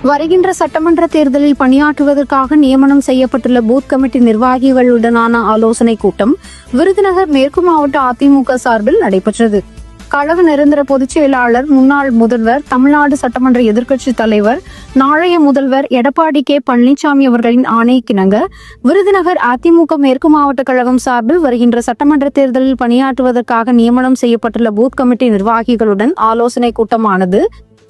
வருகின்ற சட்டமன்ற தேர்தலில் பணியாற்றுவதற்காக நியமனம் செய்யப்பட்டுள்ள பூத் கமிட்டி நிர்வாகிகளுடனான ஆலோசனைக் கூட்டம் விருதுநகர் மேற்கு மாவட்ட அதிமுக சார்பில் நடைபெற்றது. கழக நிரந்தர பொதுச் செயலாளர், முன்னாள் முதல்வர், தமிழ்நாடு சட்டமன்ற எதிர்க்கட்சித் தலைவர், நாளைய முதல்வர் எடப்பாடி கே. பழனிசாமி அவர்களின் ஆணைக்கிணங்க விருதுநகர் அதிமுக மேற்கு மாவட்ட கழகம் சார்பில் வருகின்ற சட்டமன்ற தேர்தலில் பணியாற்றுவதற்காக நியமனம் செய்யப்பட்டுள்ள பூத் கமிட்டி நிர்வாகிகளுடன் ஆலோசனைக் கூட்டமானது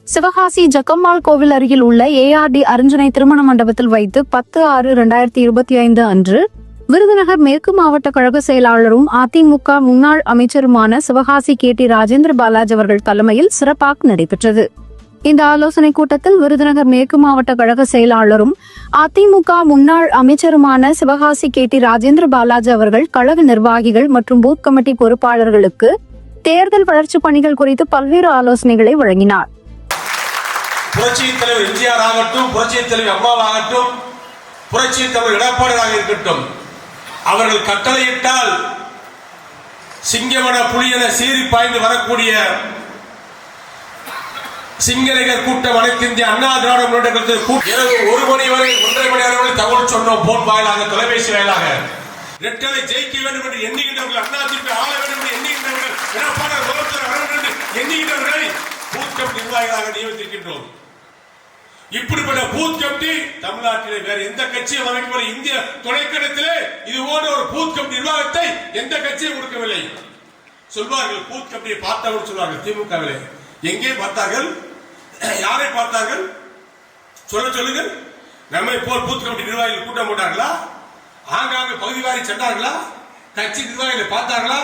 சிவகாசி ஜக்கம்மாள் கோவில் அருகில் உள்ள ARD அருஞ்சனை திருமண மண்டபத்தில் வைத்து 10/6/2025 அன்று விருதுநகர் மேற்கு மாவட்ட கழக செயலாளரும் அதிமுக முன்னாள் அமைச்சருமான சிவகாசி KT ராஜேந்திர பாலாஜி அவர்கள் தலைமையில் சிறப்பாக நடைபெற்றது. இந்த ஆலோசனைக் கூட்டத்தில் விருதுநகர் மேற்கு மாவட்ட கழக செயலாளரும் அதிமுக முன்னாள் அமைச்சருமான சிவகாசி KT ராஜேந்திர பாலாஜி அவர்கள் கழக நிர்வாகிகள் மற்றும் பூத் கமிட்டி பொறுப்பாளர்களுக்கு தேர்தல் வளர்ச்சி பணிகள் குறித்து பல்வேறு ஆலோசனைகளை வழங்கினார். புரட்சி தலைவர் எம்ஜிஆர் ஆகட்டும், புரட்சி தலைவர் அம்மாவாகட்டும், புரட்சி தலைவர் எடப்பாடியாக இருக்கட்டும், அவர்கள் கட்டளையிட்டால் சிங்கமன புலியென சீறி பாய்ந்து வரக்கூடிய சிங்களர் கூட்டம் அனைத்து இந்திய அண்ணா திராவிட முன்னேற்ற கழகத்தில் இரவு 1 மணி வரை 1.5 மணி நேரம் வரை தகவல் சொன்னோம். போன் வாயிலாக, தொலைபேசி வாயிலாக. ரெட்டலை ஜெயிக்க வேண்டும் என்று எண்ணுகின்றவர்கள், அதிமுக ஆள வேண்டும் என்று எண்ணுகின்றவர்கள், எடப்பாடி முதலமைச்சர் வர வேண்டும் என்று எண்ணுகின்றவர்களை பூத் கமிட்டி நிர்வாகிகளாக நியமித்திருக்கின்றோம். இப்படிப்பட்ட பூத் கமிட்டி தமிழ்நாட்டிலே வேற எந்த கட்சியும் அமைக்கப்பட்ட இந்திய துணைக்கண்டத்திலே இது போன்ற ஒரு பூத் கமிட்டி நிர்வாகத்தை எந்த கட்சியும் கொடுக்கவில்லை. சொல்வார்கள், பூத் கமிட்டியை பார்த்தவர்கள் சொல்வார்கள், திமுகவிலே எங்கே பார்த்தார்கள், யாரை பார்த்தார்கள், சொல்லுங்கள். நம்மை போல் பூத் கமிட்டி நிர்வாகிகள் கூட்டம் போட்டார்களா? ஆங்காங்கு பகுதி வாரி சென்றார்களா? கட்சி நிர்வாகிகளை பார்த்தார்களா?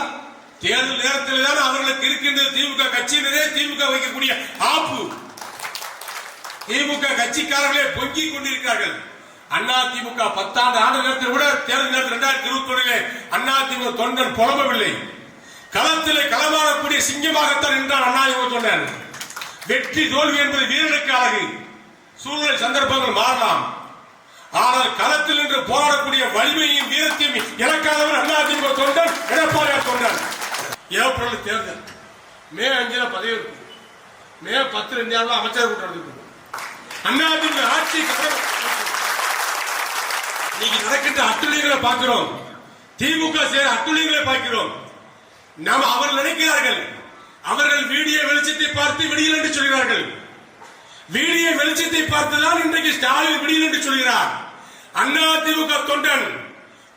தேர்தல் நேரத்தில் தான் அவர்களுக்கு இருக்கின்ற திமுக கட்சியினரே திமுக வைக்கக்கூடிய ஆப்பு. திமுக கட்சிக்காரர்களே பொங்கிக் கொண்டிருக்கிறார்கள். அண்ணா திமுக 10 ஆண்டு நேரத்தில் விட தேர்தல் நேரத்தில் 2021 அண்ணா திமுக தொண்டன் புலம்பவில்லை. களத்திலே களமாடக்கூடிய சிங்கமாகத்தான் என்றான் அண்ணா திமுக தொண்டன். வெற்றி தோல்வி என்பது வீரனுக்கு அழகு. சூழ்நிலை சந்தர்ப்பங்கள் மாறலாம், ஆனால் களத்தில் நின்று போராடக்கூடிய வலிமையும் வீரத்தையும் இழக்காதவர் அண்ணா திமுக தொண்டன், எடப்பாடியார் தொண்டன். ஏப்ரல் தேர்தல், மே 5 பதவி இருக்கும், மே 10 இந்தியாவில் அமைச்சர் கூட்டம் நடந்துட்டு அண்ணாதிமுக ஆட்சி நீங்க நடக்கின்ற அட்டுழியங்களை பார்க்கிறோம். திமுக செய்கிற அட்டுழியங்களை பார்க்கிறோம். நாம் அவர்கள் நினைக்கிறார்கள், அவர்கள் வீடியோ வெளிச்சத்தை பார்த்து விடியல் என்று சொல்கிறார்கள். வீடியோ வெளிச்சத்தை பார்த்துதான் இன்றைக்கு ஸ்டாலின் விடியல் என்று சொல்கிறார். அதிமுக தொண்டன்,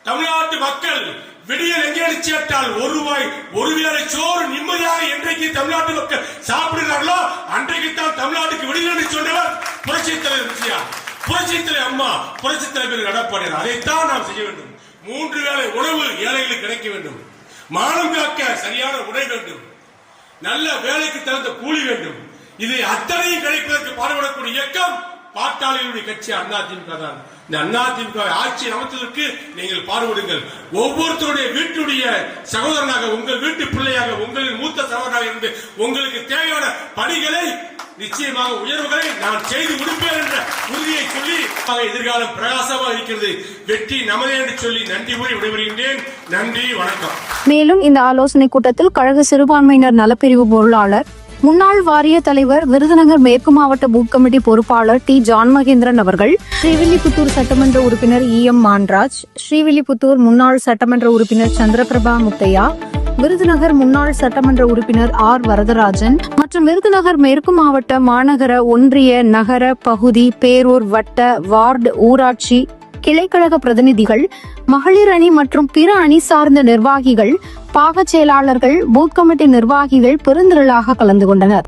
தமிழ்நாட்டு மக்கள் விடியல் எங்கே சேர்த்தால் ஒரு வேளை சோறு நிம்மதியாக என்றைக்கு தமிழ்நாட்டு மக்கள் சாப்பிடுகிறார்களோ அன்றைக்கு தான் தமிழ்நாட்டுக்கு விடியல் என்று சொன்னவர் புரட்சி தலைவர் எம்ஜிஆர், புரட்சி தலைவர் அம்மா, புரட்சி தலைவர் எடப்பாடியார். அதைத்தான் நாம் செய்ய வேண்டும். 3 வேளை உணவு ஏழைகளுக்கு கிடைக்க வேண்டும். மானம் காக்க சரியான உடை வேண்டும். நல்ல வேலைக்கு தகுந்த கூலி வேண்டும். இது அத்தனையும் கிடைப்பதற்கு பாடுபடக்கூடிய இயக்கம் பாட்டாளிகளுடைய கட்சி அதிமுக தான். இந்த அதிமுக ஆட்சி அமைத்ததற்கு நீங்கள் பாடுபடுங்கள். ஒவ்வொருத்தருடைய வீட்டுடைய சகோதரனாக, உங்கள் வீட்டு பிள்ளையாக, உங்களின் மூத்த சகோதரனாக இருந்து உங்களுக்கு தேவையான பணிகளை, நிச்சயமாக உயர்வுகளை நான் செய்து கொடுப்பேன் என்ற உறுதியை சொல்லி எதிர்காலம் பிரகாசமாக இருக்கிறது. வெற்றி நமதே என்று சொல்லி நன்றி கூறி விடைபெறுகின்றேன். நன்றி, வணக்கம். மேலும் இந்த ஆலோசனை கூட்டத்தில் கழக சிறுபான்மையினர் நலப்பிரிவு பொருளாளர், முன்னாள் வாரிய தலைவர், விருதுநகர் மேற்கு மாவட்ட பூத் கமிட்டி பொறுப்பாளர் T. ஜான் மகேந்திரன் அவர்கள், ஸ்ரீவில்லிபுத்தூர் சட்டமன்ற உறுப்பினர் EM மான்ராஜ், ஸ்ரீவில்லிபுத்தூர் முன்னாள் சட்டமன்ற உறுப்பினர் சந்திரபிரபா முத்தையா, விருதுநகர் முன்னாள் சட்டமன்ற உறுப்பினர் R. வரதராஜன் மற்றும் விருதுநகர் மேற்கு மாவட்ட மாநகர, ஒன்றிய, நகர, பகுதி, பேரூர், வட்ட, வார்டு, ஊராட்சி கிளைக்கழக பிரதிநிதிகள், மகளிர் அணி மற்றும் பிற அணி சார்ந்த நிர்வாகிகள், பாகச் செயலாளர்கள், பூத் கமிட்டி நிர்வாகிகள் பெருந்திரளாக கலந்து கொண்டனர்.